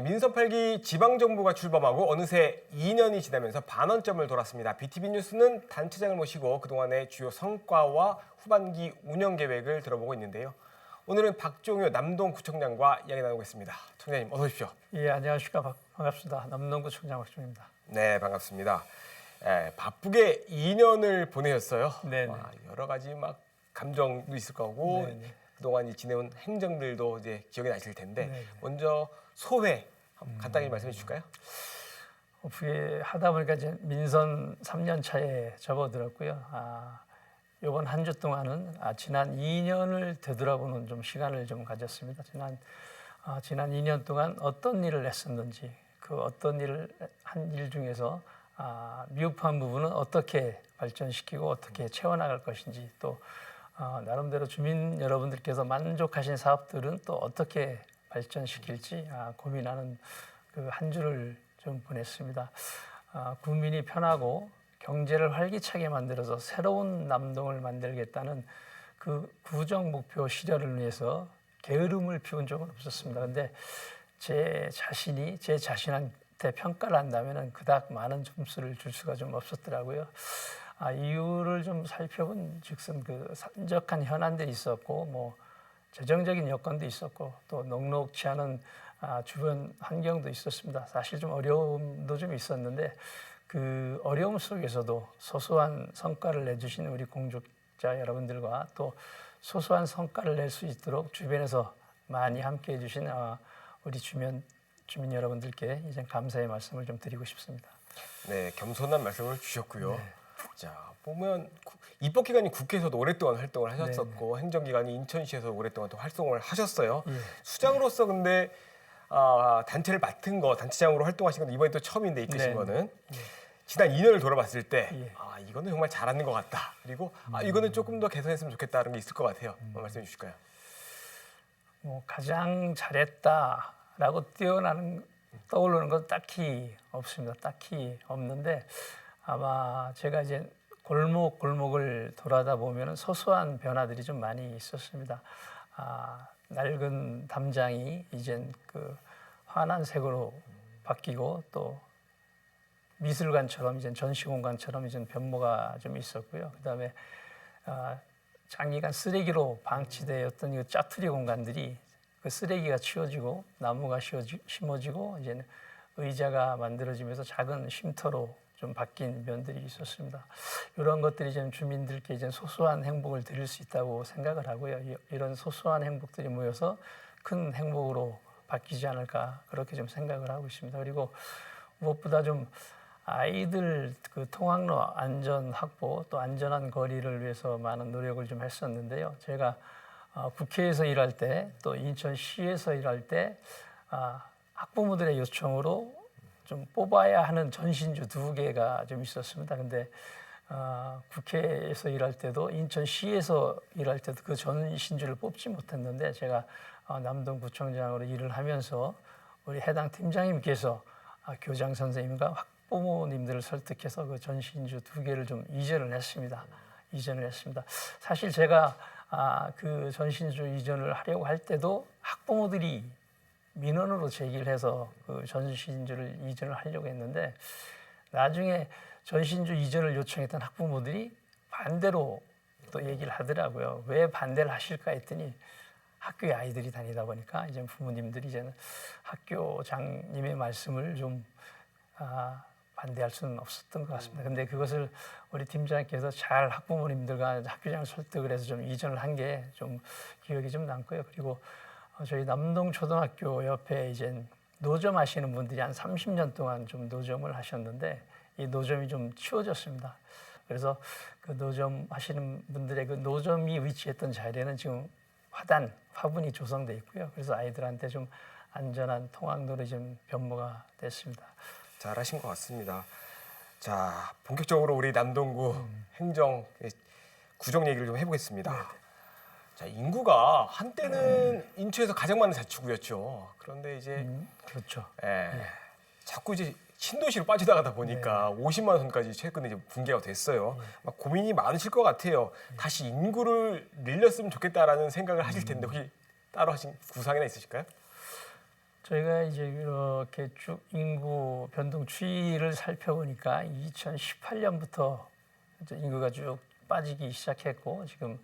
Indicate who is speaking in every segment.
Speaker 1: 네, 민선 8기 지방정부가 출범하고 어느새 2년이 지나면서 반원점을 돌았습니다. BTV 뉴스는 단체장을 모시고 그동안의 주요 성과와 후반기 운영 계획을 들어보고 있는데요. 오늘은 박종효 남동구청장과 이야기 나누겠습니다. 청장님 어서 오십시오.
Speaker 2: 예, 안녕하십니까. 반갑습니다. 남동구청장 박종효입니다.
Speaker 1: 네, 반갑습니다. 바쁘게 2년을 보내셨어요.
Speaker 2: 네네.
Speaker 1: 여러 가지 막 감정도 있을 거고
Speaker 2: 네네.
Speaker 1: 그동안 지내온 행정들도 이제 기억이 나실 텐데
Speaker 2: 네네.
Speaker 1: 먼저 소회 간단히 말씀해 주실까요?
Speaker 2: 바쁘게 하다 보니까 이제 민선 3년 차에 접어들었고요. 이번 한 주 동안은 지난 2년을 되돌아보는 좀 시간을 좀 가졌습니다. 지난 2년 동안 어떤 일을 했었는지, 그 어떤 일을 한 일 중에서 미흡한 부분은 어떻게 발전시키고 어떻게 채워나갈 것인지, 또 나름대로 주민 여러분들께서 만족하신 사업들은 또 어떻게 발전시킬지 고민하는 그 한 주를 좀 보냈습니다. 국민이 편하고 경제를 활기차게 만들어서 새로운 남동을 만들겠다는 그 구정 목표 실현을 위해서 게으름을 피운 적은 없었습니다. 그런데 제 자신한테 평가를 한다면 그닥 많은 점수를 줄 수가 좀 없었더라고요. 이유를 좀 살펴본 즉슨 그 산적한 현안들이 있었고, 뭐 재정적인 여건도 있었고, 또 녹록치 않은 주변 환경도 있었습니다. 사실 좀 어려움도 좀 있었는데 그 어려움 속에서도 소소한 성과를 내주신 우리 공직자 여러분들과 또 소소한 성과를 낼 수 있도록 주변에서 많이 함께해 주신 우리 주민 여러분들께 이제 감사의 말씀을 좀 드리고 싶습니다.
Speaker 1: 네, 겸손한 말씀을 주셨고요.
Speaker 2: 네.
Speaker 1: 자, 보면 입법기관이 국회에서도 오랫동안 활동을 하셨었고 행정기관이 인천시에서 오랫동안 또 활동을 하셨어요.
Speaker 2: 예.
Speaker 1: 수장으로서 근데 단체를 맡은 거, 단체장으로 활동하신 건 이번에 또 처음인데 이끄신
Speaker 2: 네.
Speaker 1: 거는 지난 2년을 돌아봤을 때
Speaker 2: 예.
Speaker 1: 이거는 정말 잘하는 것 같다. 그리고 이거는 조금 더 개선했으면 좋겠다는 게 있을 것 같아요. 말씀해 주실까요?
Speaker 2: 뭐 가장 잘했다라고 떠오르는 건 딱히 없습니다. 딱히 없는데 아마 제가 이제 골목을 돌아다 보면 소소한 변화들이 좀 많이 있었습니다. 낡은 담장이 이젠 그 환한 색으로 바뀌고, 또 미술관처럼 이제 전시공간처럼 이제 변모가 좀 있었고요. 그다음에 장기간 쓰레기로 방치되었던 이 짜투리 공간들이 그 쓰레기가 치워지고 나무가 심어지고 이제 의자가 만들어지면서 작은 쉼터로 좀 바뀐 면들이 있었습니다. 이런 것들이 좀 주민들께 이제 소소한 행복을 드릴 수 있다고 생각을 하고요. 이런 소소한 행복들이 모여서 큰 행복으로 바뀌지 않을까 그렇게 좀 생각을 하고 있습니다. 그리고 무엇보다 좀 아이들 그 통학로 안전 확보 또 안전한 거리를 위해서 많은 노력을 좀 했었는데요. 제가 국회에서 일할 때 또 인천시에서 일할 때 학부모들의 요청으로 좀 뽑아야 하는 전신주 2개가 좀 있었습니다. 근데 국회에서 일할 때도 인천시에서 일할 때도 그 전신주를 뽑지 못했는데 제가 남동구청장으로 일을 하면서 우리 해당 팀장님께서 교장 선생님과 학부모님들을 설득해서 그 전신주 2개를 좀 이전을 했습니다. 사실 제가 그 전신주 이전을 하려고 할 때도 학부모들이 민원으로 제기를 해서 그 전신주를 이전을 하려고 했는데 나중에 전신주 이전을 요청했던 학부모들이 반대로 또 얘기를 하더라고요. 왜 반대를 하실까 했더니 학교에 아이들이 다니다 보니까 이제 부모님들이 이제는 학교장님의 말씀을 좀 반대할 수는 없었던 것 같습니다. 근데 그것을 우리 팀장님께서 잘 학부모님들과 학교장 설득을 해서 좀 이전을 한 게 좀 기억이 좀 남고요. 그리고 저희 남동초등학교 옆에 이제 노점 하시는 분들이 한 30년 동안 좀 노점을 하셨는데 이 노점이 좀 치워졌습니다. 그래서 그 노점 하시는 분들의 그 노점이 위치했던 자리에는 지금 화분이 조성돼 있고요. 그래서 아이들한테 좀 안전한 통학로로 좀 변모가 됐습니다.
Speaker 1: 잘하신 것 같습니다. 자, 본격적으로 우리 남동구 행정 구정 얘기를 좀 해보겠습니다.
Speaker 2: 네네.
Speaker 1: 자, 인구가 한때는 인천에서 가장 많은 자치구였죠. 그런데 이제
Speaker 2: 그렇죠.
Speaker 1: 자꾸 이제 신도시로 빠져나가다 보니까 50만 선까지 최근에 이제 붕괴가 됐어요. 막 고민이 많으실 것 같아요. 다시 인구를 늘렸으면 좋겠다라는 생각을 하실 텐데 혹시 따로 하신 구상이나 있으실까요?
Speaker 2: 저희가 이제 이렇게 쭉 인구 변동 추이를 살펴보니까 2018년부터 인구가 쭉 빠지기 시작했고 지금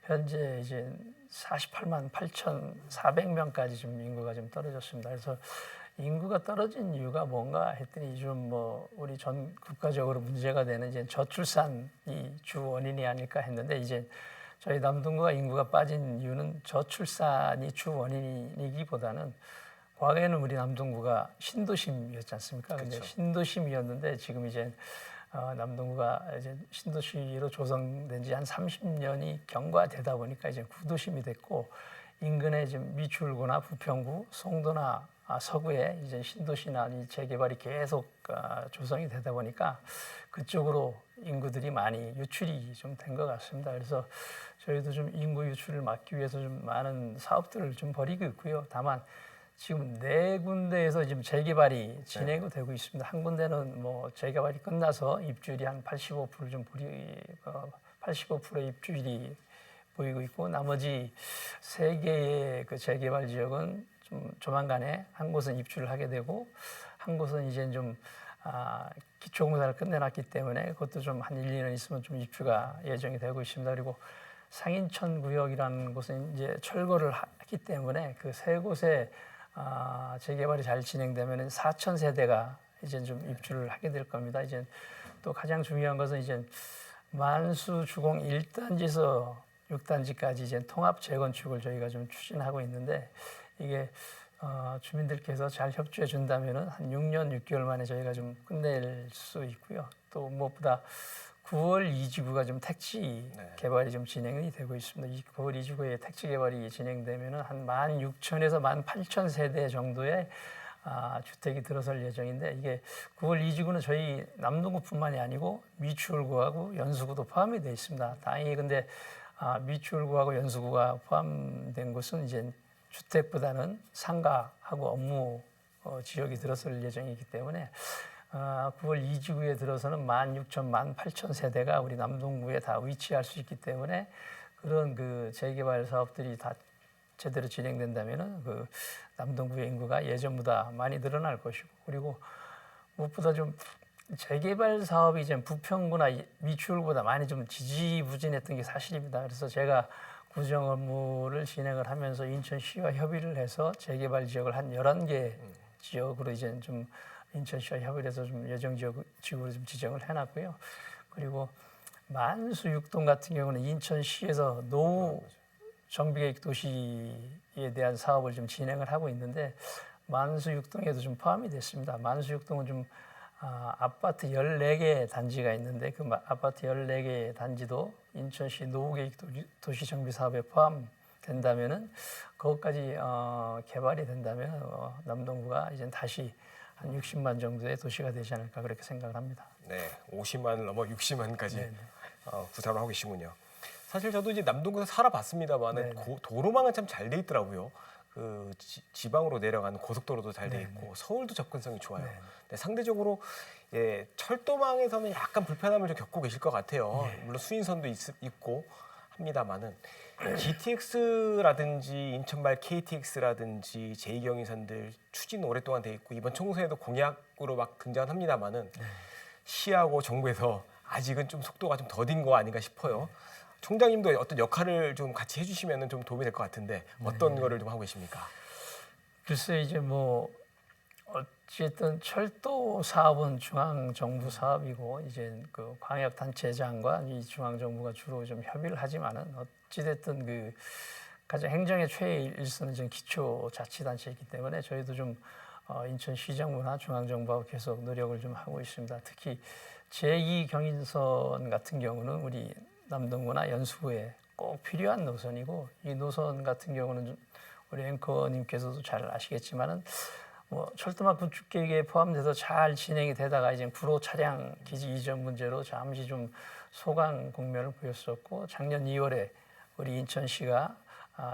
Speaker 2: 현재 이제 48만 8,400명까지 좀 인구가 좀 떨어졌습니다. 그래서 인구가 떨어진 이유가 뭔가 했더니 좀 뭐 우리 전 국가적으로 문제가 되는 이제 저출산이 주 원인이 아닐까 했는데 이제 저희 남동구가 인구가 빠진 이유는 저출산이 주 원인이기보다는 과거에는 우리 남동구가 신도심이었지 않습니까? 근데
Speaker 1: 그쵸.
Speaker 2: 신도심이었는데 지금 이제 남동구가 이제 신도시로 조성된 지 한 30년이 경과되다 보니까 이제 구도심이 됐고 인근에 지금 미추홀구나 부평구, 송도나 서구에 이제 신도시나 이 재개발이 계속 조성이 되다 보니까 그쪽으로 인구들이 많이 유출이 좀 된 것 같습니다. 그래서 저희도 좀 인구 유출을 막기 위해서 좀 많은 사업들을 좀 벌이고 있고요. 다만 지금 네 군데에서 지금 재개발이 진행이 되고 있습니다. 한 군데는 뭐 재개발이 끝나서 입주율이 한 85%좀 85%의 입주율이 보이고 있고 나머지 세 개의 그 재개발 지역은 좀 조만간에 한 곳은 입주를 하게 되고 한 곳은 이제 좀 기초공사를 끝내놨기 때문에 그것도 좀 한 1, 2년 있으면 좀 입주가 예정이 되고 있습니다. 그리고 상인천 구역이라는 곳은 이제 철거를 했기 때문에 그 세 곳에 재개발이 잘 진행되면 4천 세대가 이제 좀 입주를 하게 될 겁니다. 이제 또 가장 중요한 것은 이제 만수 주공 1단지에서 6단지까지 이제 통합 재건축을 저희가 좀 추진하고 있는데 이게 주민들께서 잘 협조해 준다면은 한 6년 6개월 만에 저희가 좀 끝낼 수 있고요. 또 무엇보다 9월 2지구가 좀 택지 개발이 좀 진행이 되고 있습니다. 이 9월 2지구에 택지 개발이 진행되면은 한 16,000에서 18,000세대 정도의 주택이 들어설 예정인데 이게 9월 2지구는 저희 남동구뿐만이 아니고 미추홀구하고 연수구도 포함이 되어 있습니다. 다행히 근데 미추홀구하고 연수구가 포함된 곳은 이제 주택보다는 상가하고 업무 지역이 들어설 예정이기 때문에 9월 2지구에 들어서는 16,000, 18,000세대가 우리 남동구에 다 위치할 수 있기 때문에 그런 그 재개발 사업들이 다 제대로 진행된다면은 그 남동구의 인구가 예전보다 많이 늘어날 것이고 그리고 무엇보다 좀 재개발 사업이 이제 부평구나 미추홀보다 많이 좀 지지부진했던 게 사실입니다. 그래서 제가 구정 업무를 진행을 하면서 인천시와 협의를 해서 재개발 지역을 한 11개 지역으로 이제 좀 인천시와 협의를 해서 좀 예정 지역으로 좀 지정을 해놨고요. 그리고 만수 6동 같은 경우는 인천시에서 노후 정비계획 도시에 대한 사업을 좀 진행을 하고 있는데 만수 6동에도 좀 포함이 됐습니다. 만수 6동은 좀 아파트 14개 단지가 있는데 그 아파트 14개 단지도 인천시 노후계획 도시 정비 사업에 포함된다면은 그것까지 개발이 된다면 남동구가 이제 다시 한 60만 정도의 도시가 되지 않을까 그렇게 생각을 합니다.
Speaker 1: 네, 50만을 넘어 60만까지 구상을 하고 계시군요. 사실 저도 이제 남동구에서 살아봤습니다만은 도로망은 참 잘 돼 있더라고요. 그 지방으로 내려가는 고속도로도 잘 돼 있고 서울도 접근성이 좋아요. 근데 상대적으로 철도망에서는 약간 불편함을 좀 겪고 계실 것 같아요. 물론 수인선도 있고 합니다만은 GTX라든지 인천발 KTX라든지 제2경인선들 추진 오랫동안 돼 있고 이번 총선에도 공약으로 막 등장합니다만은 시하고 정부에서 아직은 좀 속도가 좀 더딘 거 아닌가 싶어요. 총장님도 어떤 역할을 좀 같이 해주시면 좀 도움이 될 것 같은데 어떤 거를 좀 하고 계십니까?
Speaker 2: 글쎄 이제 뭐 어쨌든 철도 사업은 중앙 정부 사업이고 이제 그 광역 단체장과 이 중앙 정부가 주로 좀 협의를 하지만은 어찌됐든 그 가장 행정의 최일선은 지금 기초자치단체이기 때문에 저희도 좀 인천시정부나 중앙 정부하고 계속 노력을 좀 하고 있습니다. 특히 제2경인선 같은 경우는 우리 남동구나 연수구에 꼭 필요한 노선이고 이 노선 같은 경우는 우리 앵커님께서도 잘 아시겠지만은 뭐 철도망 구축 계획에 포함돼서 잘 진행이 되다가 이제 구로 차량 기지 이전 문제로 잠시 좀 소강 국면을 보였었고 작년 2월에 우리 인천시가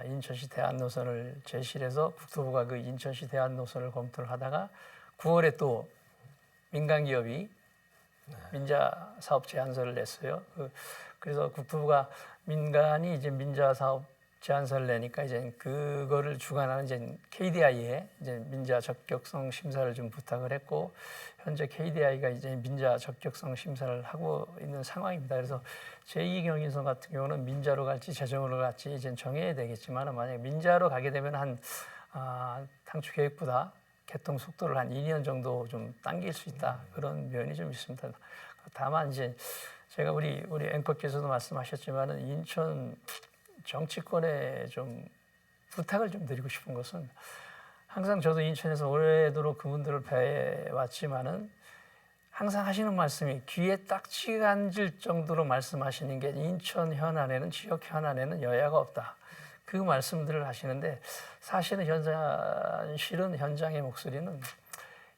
Speaker 2: 인천시 대안 노선을 제시를 해서 국토부가 그 인천시 대안 노선을 검토를 하다가 9월에 또 민간 기업이 민자 사업 제안서를 냈어요. 그래서 국토부가 민간이 이제 민자 사업 제안서를 내니까 이제 그거를 주관하는 이제 KDI에 이제 민자 적격성 심사를 좀 부탁을 했고 현재 KDI가 이제 민자 적격성 심사를 하고 있는 상황입니다. 그래서 제2경인선 같은 경우는 민자로 갈지 재정으로 갈지 이제 정해야 되겠지만 만약에 민자로 가게 되면 한 당초 계획보다 개통 속도를 한 2년 정도 좀 당길 수 있다 그런 면이 좀 있습니다. 다만 이제 제가 우리 앵커께서도 말씀하셨지만은 인천 정치권에 좀 부탁을 좀 드리고 싶은 것은 항상 저도 인천에서 오래도록 그분들을 뵈왔지만은 항상 하시는 말씀이 귀에 딱지가 앉을 정도로 말씀하시는 게 인천 현안에는 지역 현안에는 여야가 없다. 그 말씀들을 하시는데 사실은 현실은 현장의 목소리는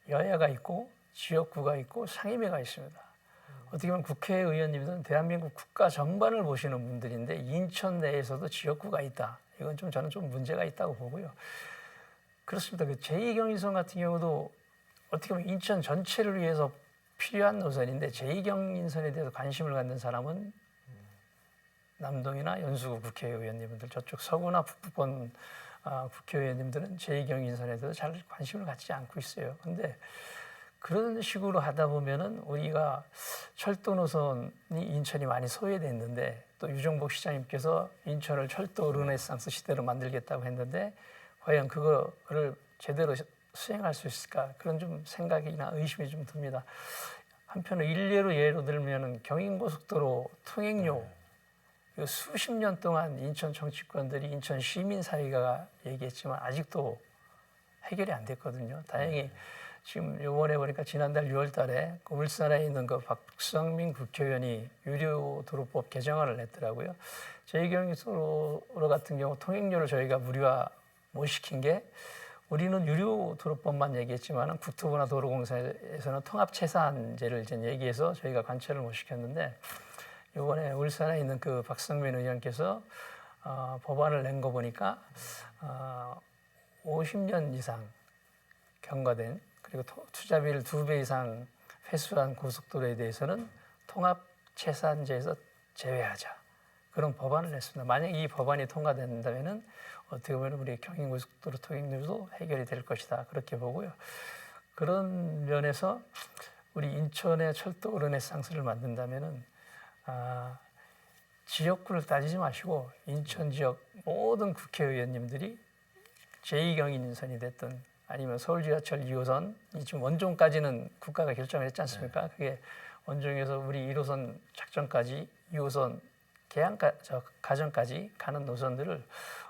Speaker 2: 여야가 있고 지역구가 있고 상임위가 있습니다. 어떻게 보면 국회의원님들은 대한민국 국가 전반을 보시는 분들인데 인천 내에서도 지역구가 있다. 이건 좀 저는 좀 문제가 있다고 보고요. 그렇습니다. 그 제2경인선 같은 경우도 어떻게 보면 인천 전체를 위해서 필요한 노선인데 제2경인선에 대해서 관심을 갖는 사람은 남동이나 연수구 국회의원님들 저쪽 서구나 북부권 국회의원님들은 제2경인선에 대해서 잘 관심을 갖지 않고 있어요. 근데 그런 식으로 하다 보면은 우리가 철도 노선이 인천이 많이 소외됐는데 또 유정복 시장님께서 인천을 철도 르네상스 시대로 만들겠다고 했는데 과연 그거를 제대로 수행할 수 있을까 그런 좀 생각이나 의심이 좀 듭니다. 한편으로 예로 들면은 경인고속도로 통행료 수십 년 동안 인천 정치권들이 인천 시민사회가 얘기했지만 아직도 해결이 안 됐거든요. 다행히 지금 요번에 보니까 지난달 6월 달에 그 울산에 있는 그 박성민 국회의원이 유료도로법 개정안을 냈더라고요. 제2경인도로 같은 경우 통행료를 저희가 무료화 못 시킨 게 우리는 유료도로법만 얘기했지만 국토부나 도로공사에서는 통합채산제를 이제 얘기해서 저희가 관철을 못 시켰는데 이번에 울산에 있는 그 박성민 의원께서 법안을 낸 거 보니까 50년 이상 경과된 그리고 투자비를 2배 이상 회수한 고속도로에 대해서는 통합채산제에서 제외하자 그런 법안을 냈습니다. 만약 이 법안이 통과된다면은 어떻게 보면 우리 경인고속도로 통행료도 해결이 될 것이다 그렇게 보고요. 그런 면에서 우리 인천의 철도 르네상스를 만든다면은 지역구를 따지지 마시고 인천 지역 모든 국회의원님들이 제2경인선이 됐든 아니면 서울지하철 2호선 지금 원종까지는 국가가 결정을 했지 않습니까? 그게 원종에서 우리 1호선 작전까지 2호선 가전까지 가는 노선들을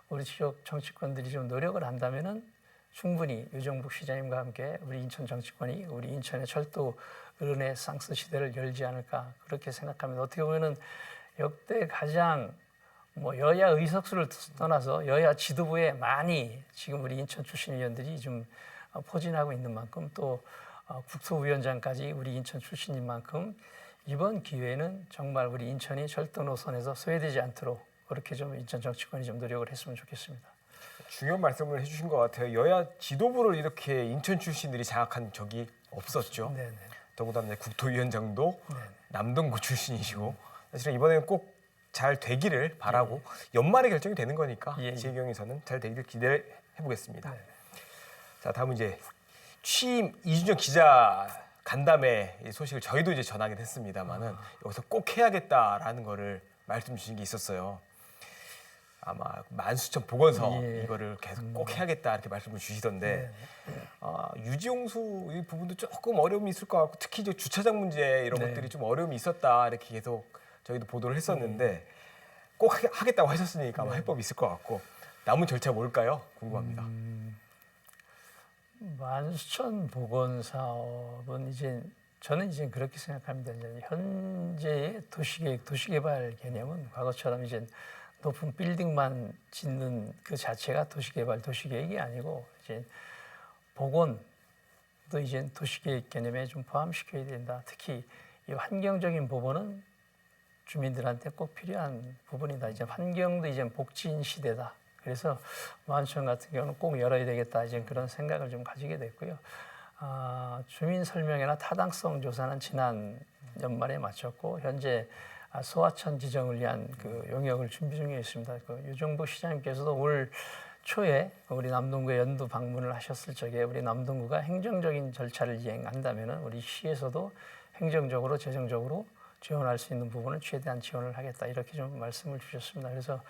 Speaker 2: 우리 지역 정치권들이 좀 노력을 한다면은 충분히 유정복 시장님과 함께 우리 인천 정치권이 우리 인천의 철도 르네상스 시대를 열지 않을까 그렇게 생각합니다. 어떻게 보면은 역대 가장 여야 의석수를 떠나서 여야 지도부에 많이 지금 우리 인천 출신 의원들이 좀 포진하고 있는 만큼 또 국토위원장까지 우리 인천 출신인 만큼 이번 기회에는 정말 우리 인천이 철도 노선에서 소외되지 않도록 그렇게 좀 인천 정치권이 좀 노력을 했으면 좋겠습니다.
Speaker 1: 중요한 말씀을 해주신 것 같아요. 여야 지도부를 이렇게 인천 출신들이 장악한 적이 없었죠.
Speaker 2: 네네.
Speaker 1: 더군다나 국토위원장도
Speaker 2: 네네.
Speaker 1: 남동구 출신이시고 사실은 이번에는 꼭 잘 되기를 바라고 연말에 결정이 되는 거니까 제2경인선은 잘 되기를 기대해 보겠습니다. 자, 다음은 이제 취임 이준영 기자 간담회 소식을 저희도 이제 전하긴 했습니다만은 여기서 꼭 해야겠다라는 거를 말씀 주신 게 있었어요. 아마 만수천 보건소 이거를 계속 꼭 해야겠다 이렇게 말씀을 주시던데 유지용수 이 부분도 조금 어려움이 있을 것 같고 특히 이제 주차장 문제 이런 것들이 좀 어려움이 있었다 이렇게 계속 저희도 보도를 했었는데 꼭 하겠다고 하셨으니까 아마 해법이 있을 것 같고 남은 절차 뭘까요? 궁금합니다.
Speaker 2: 만수천 보건 사업은 이제 저는 이제 그렇게 생각합니다. 이제 현재의 도시계획, 도시개발 개념은 과거처럼 이제 높은 빌딩만 짓는 그 자체가 도시개발, 도시계획이 아니고 이제 보건도 이제 도시계획 개념에 좀 포함시켜야 된다. 특히 이 환경적인 부분은 주민들한테 꼭 필요한 부분이다. 이제 환경도 이제 복지인 시대다. 그래서 만수천 같은 경우는 꼭 열어야 되겠다. 이제 그런 생각을 좀 가지게 됐고요. 주민 설명회나 타당성 조사는 지난 연말에 마쳤고 현재 소하천 지정을 위한 그 용역을 준비 중에 있습니다. 그 유정복 시장님께서도 올 초에 우리 남동구에 연두 방문을 하셨을 적에 우리 남동구가 행정적인 절차를 이행한다면 우리 시에서도 행정적으로 재정적으로 지원할 수 있는 부분은 최대한 지원을 하겠다 이렇게 좀 말씀을 주셨습니다. 그래서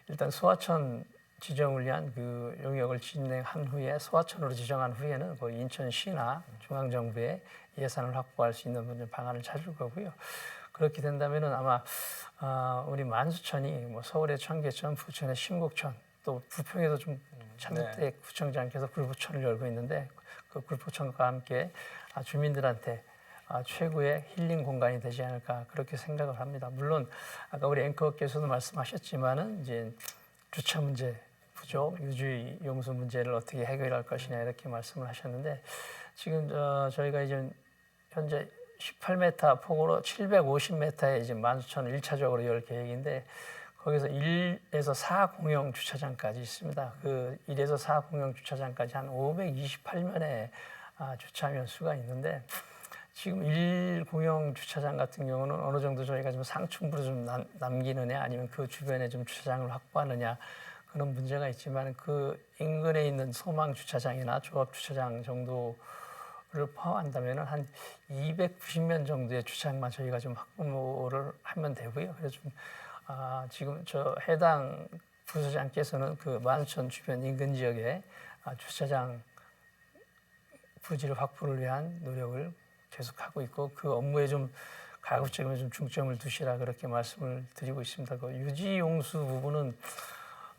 Speaker 2: 일단 소하천 지정을 위한 그 용역을 진행한 후에 소하천으로 지정한 후에는 그 인천시나 중앙정부의 예산을 확보할 수 있는 방안을 찾을 거고요. 그렇게 된다면은 아마 우리 만수천이 뭐 서울의 청계천, 부천의 신곡천, 또 부평에도 좀 차덕대 구청장께서 굴부천을 열고 있는데 그 굴부천과 함께 주민들한테 최고의 힐링 공간이 되지 않을까 그렇게 생각을 합니다. 물론 아까 우리 앵커께서도 말씀하셨지만은 이제 주차 문제 부족, 유지 용수 문제를 어떻게 해결할 것이냐 이렇게 말씀을 하셨는데 지금 저희가 이제 현재 18m 폭으로 750m의 이제 만수천을 1차적으로 열 계획인데 거기서 1에서 4 공용 주차장까지 있습니다. 그 1에서 4 공용 주차장까지 한 528면의 주차면 수가 있는데 지금 1 공용 주차장 같은 경우는 어느 정도 저희가 좀 상층부로 좀 남기느냐 아니면 그 주변에 좀 주차장을 확보하느냐 그런 문제가 있지만 그 인근에 있는 소망 주차장이나 조합 주차장 정도를 포함한다면 한 290면 정도의 주차장만 저희가 좀 확보를 하면 되고요. 그래서 좀 지금 저 해당 부서장께서는 그 만수천 주변 인근 지역에 주차장 부지를 확보를 위한 노력을 계속하고 있고 그 업무에 좀 가급적이면 좀 중점을 두시라 그렇게 말씀을 드리고 있습니다. 그 유지 용수 부분은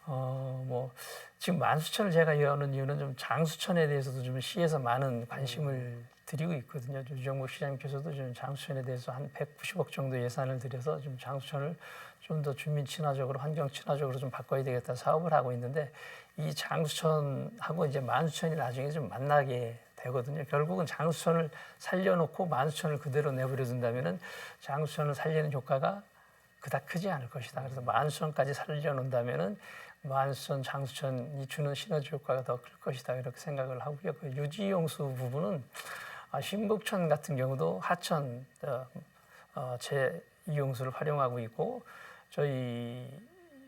Speaker 2: 뭐 지금 만수천을 제가 여는 이유는 좀 장수천에 대해서도 좀 시에서 많은 관심을 드리고 있거든요. 유정복 시장님께서도 좀 장수천에 대해서 한 190억 정도 예산을 들여서 좀 장수천을 좀 더 주민 친화적으로 환경 친화적으로 좀 바꿔야 되겠다 사업을 하고 있는데 이 장수천하고 이제 만수천이 나중에 좀 만나게 되거든요. 결국은 장수천을 살려놓고 만수천을 그대로 내버려 둔다면은 장수천을 살리는 효과가 그닥 크지 않을 것이다. 그래서 만수천까지 살려놓는다면은 만수천, 장수천이 주는 시너지 효과가 더 클 것이다. 이렇게 생각을 하고요. 그 유지용수 부분은 신곡천 같은 경우도 하천 제2용수를 활용하고 있고 저희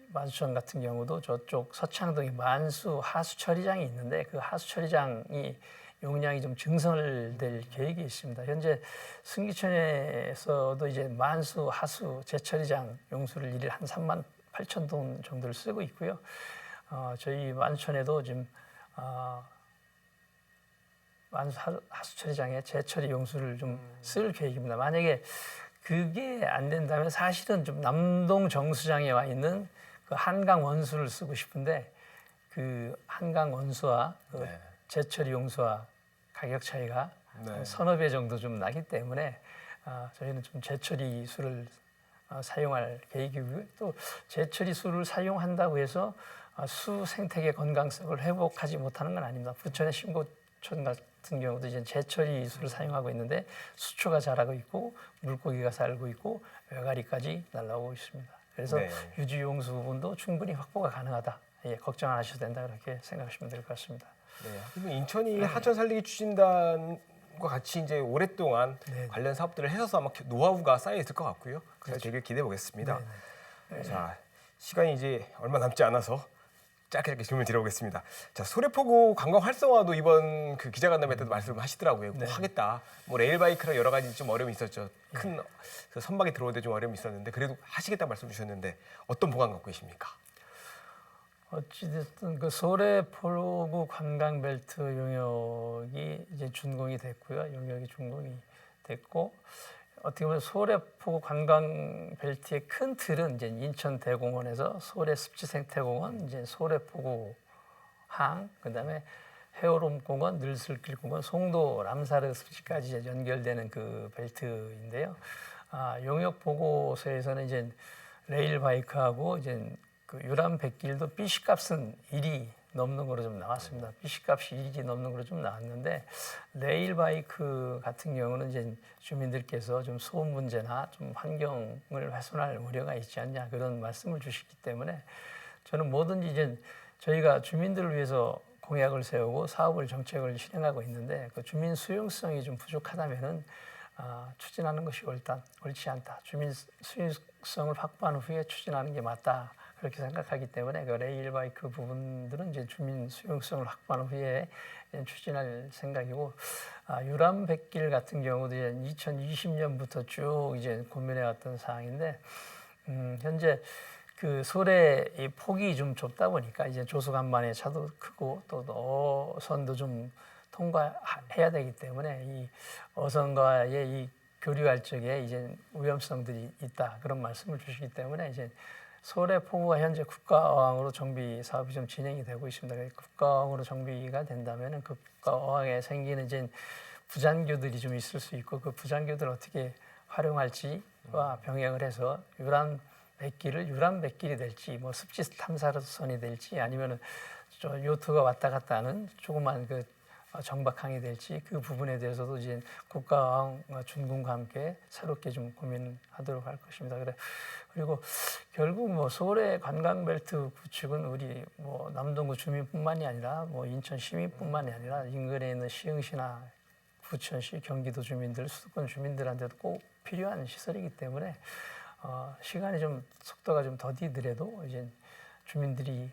Speaker 2: 만수천 같은 경우도 저쪽 서창동에 만수 하수처리장이 있는데 그 하수처리장이 용량이 좀 증설될 계획이 있습니다. 현재 승기천에서도 이제 만수 하수 재처리장 용수를 일일 한 3만 8천 톤 정도를 쓰고 있고요. 저희 만수천에도 지금 만수 하수처리장에 재처리 용수를 좀 쓸 계획입니다. 만약에 그게 안 된다면 사실은 좀 남동 정수장에 와 있는 그 한강 원수를 쓰고 싶은데 그 한강 원수와 그 재처리 용수와 가격 차이가 한 서너 배 정도 좀 나기 때문에 저희는 좀 재처리 수를 사용할 계획이고요. 또 재처리 수를 사용한다고 해서 수 생태계 건강성을 회복하지 못하는 건 아닙니다. 부천의 신고천 같은 경우도 이제 재처리 수를 사용하고 있는데 수초가 자라고 있고 물고기가 살고 있고 외가리까지 날라오고 있습니다. 그래서 유지용수 부분도 충분히 확보가 가능하다. 걱정 안 하셔도 된다 그렇게 생각하시면 될 것 같습니다.
Speaker 1: 네, 인천이 하천 살리기 추진단과 같이 이제 오랫동안 관련 사업들을 해서 아마 노하우가 쌓여 있을 것 같고요. 그래서 되게 기대해 보겠습니다. 자, 시간이 이제 얼마 남지 않아서 짧게 질문 드려보겠습니다. 자, 소래포구 관광 활성화도 이번 그 기자간담회 때도 말씀하시더라고요. 뭐 하겠다. 뭐 레일바이크랑 여러 가지 좀 어려움이 있었죠. 큰 그 선박이 들어올 때 좀 어려움이 있었는데 그래도 하시겠다 말씀 주셨는데 어떤 보관 갖고 계십니까?
Speaker 2: 어찌됐든 그 소래포구 관광벨트 용역이 이제 준공이 됐고요. 용역이 준공이 됐고 어떻게 보면 소래포구 관광벨트의 큰 틀은 이제 인천대공원에서 소래습지생태공원, 이제 소래포구 항, 그다음에 해오름공원, 늘슬길공원, 송도 람사르 습지까지 이제 연결되는 그 벨트인데요. 용역 보고서에서는 이제 레일바이크하고 이제 그 유람백길도 BC값은 1이 넘는 거로 좀 나왔습니다. BC값이 1이 넘는 거로 좀 나왔는데 레일바이크 같은 경우는 이제 주민들께서 좀 소음 문제나 좀 환경을 훼손할 우려가 있지 않냐 그런 말씀을 주시기 때문에 저는 뭐든지 이제 저희가 주민들을 위해서 공약을 세우고 사업을 정책을 실행하고 있는데 그 주민 수용성이 좀 부족하다면은 추진하는 것이 옳지 않다. 주민 수용성을 확보한 후에 추진하는 게 맞다. 그렇게 생각하기 때문에 그 레일 바이크 부분들은 이제 주민 수용성을 확보한 후에 추진할 생각이고, 유람 백길 같은 경우도 이제 2020년부터 쭉 이제 고민해왔던 사항인데, 현재 그 소래 이 폭이 좀 좁다 보니까 이제 조수간만의 차도 크고 또 어선도 좀 통과해야 되기 때문에 이 어선과의 이 교류할 적에 이제 위험성들이 있다, 그런 말씀을 주시기 때문에 이제 소래 포구가 현재 국가어항으로 정비 사업이 좀 진행이 되고 있습니다. 국가어항으로 정비가 된다면은 그 국가어항에 생기는 이제 부잔교들이 좀 있을 수 있고, 그 부잔교들을 어떻게 활용할지와 병행을 해서 유람 백길이 될지, 뭐 습지 탐사선이 될지, 아니면은 저 요트가 왔다 갔다 하는 조그만 그 정박항이 될지, 그 부분에 대해서도 이제 국가어항 준공과 함께 새롭게 좀 고민하도록 할 것입니다. 그리고 결국 뭐 소래 관광벨트 구축은 우리 뭐 남동구 주민뿐만이 아니라 뭐 인천 시민뿐만이 아니라 인근에 있는 시흥시나 부천시, 경기도 주민들, 수도권 주민들한테도 꼭 필요한 시설이기 때문에 시간이 좀 속도가 좀 더디더라도 이제 주민들이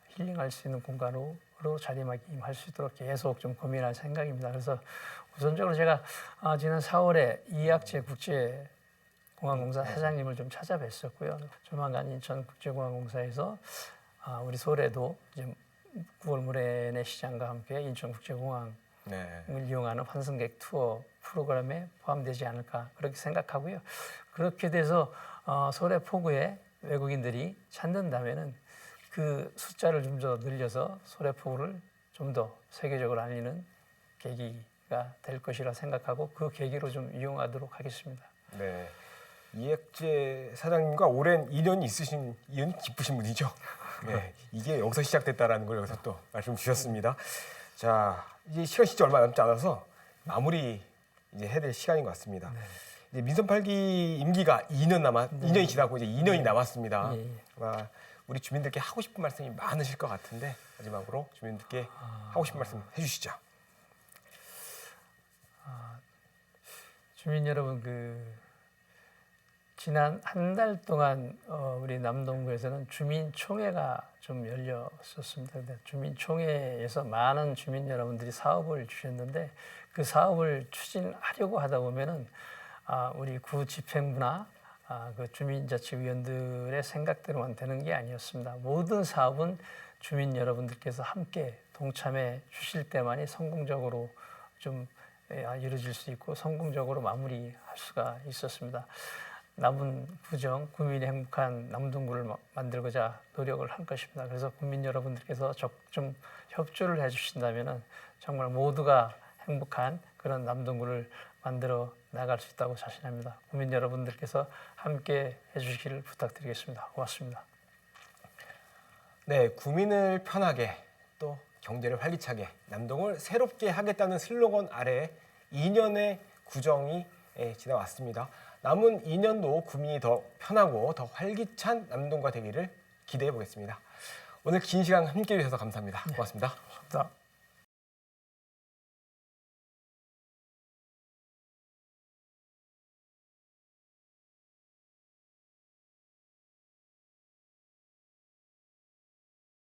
Speaker 2: 힐링할 수 있는 공간으로 자리매김할 수 있도록 계속 좀 고민할 생각입니다. 그래서 우선적으로 제가 지난 4월에 이학재 국제공항공사 사장님을 좀 찾아뵀었고요. 조만간 인천국제공항공사에서 우리 소래도 이제 9월 모래내 시장과 함께 인천국제공항을 이용하는 환승객 투어 프로그램에 포함되지 않을까 그렇게 생각하고요. 그렇게 돼서 소래 포구에 외국인들이 찾는다면은 그 숫자를 좀 더 늘려서 소래포구를 좀 더 세계적으로 알리는 계기가 될 것이라 생각하고, 그 계기로 좀 이용하도록 하겠습니다.
Speaker 1: 네, 이학재 사장님과 오랜 인연이 있으신 인연 깊으신 분이죠. 네, 이게 여기서 시작됐다라는 걸 여기서 또 말씀 주셨습니다. 자, 이제 시간 진짜 얼마 남지 않아서 마무리 이제 해야 될 시간인 것 같습니다.
Speaker 2: 네.
Speaker 1: 이제 민선 8기 임기가 2년이 지나고 이제 2년이 남았습니다. 우리 주민들께 하고 싶은 말씀이 많으실 것 같은데 마지막으로 주민들께 하고 싶은 말씀 해주시죠.
Speaker 2: 주민 여러분, 지난 한 달 동안 우리 남동구에서는 주민총회가 좀 열렸었습니다. 근데 주민총회에서 많은 주민 여러분들이 사업을 주셨는데, 그 사업을 추진하려고 하다 보면은 우리 구 집행부나 그 주민자치위원들의 생각대로만 되는 게 아니었습니다. 모든 사업은 주민 여러분들께서 함께 동참해 주실 때만이 성공적으로 좀 이루어질 수 있고 성공적으로 마무리할 수가 있었습니다. 남은 구정, 국민이 행복한 남동구를 만들고자 노력을 할 것입니다. 그래서 국민 여러분들께서 좀 협조를 해주신다면 정말 모두가 행복한 그런 남동구를 만들어 나갈 수 있다고 자신합니다. 국민 여러분들께서 함께 해주시기를 부탁드리겠습니다. 고맙습니다.
Speaker 1: 네, 구민을 편하게 또 경제를 활기차게 남동을 새롭게 하겠다는 슬로건 아래 2년의 구정이 지나왔습니다. 남은 2년도 구민이 더 편하고 더 활기찬 남동구가 되기를 기대해 보겠습니다. 오늘 긴 시간 함께해 주셔서 감사합니다. 고맙습니다.
Speaker 2: 감사합니다.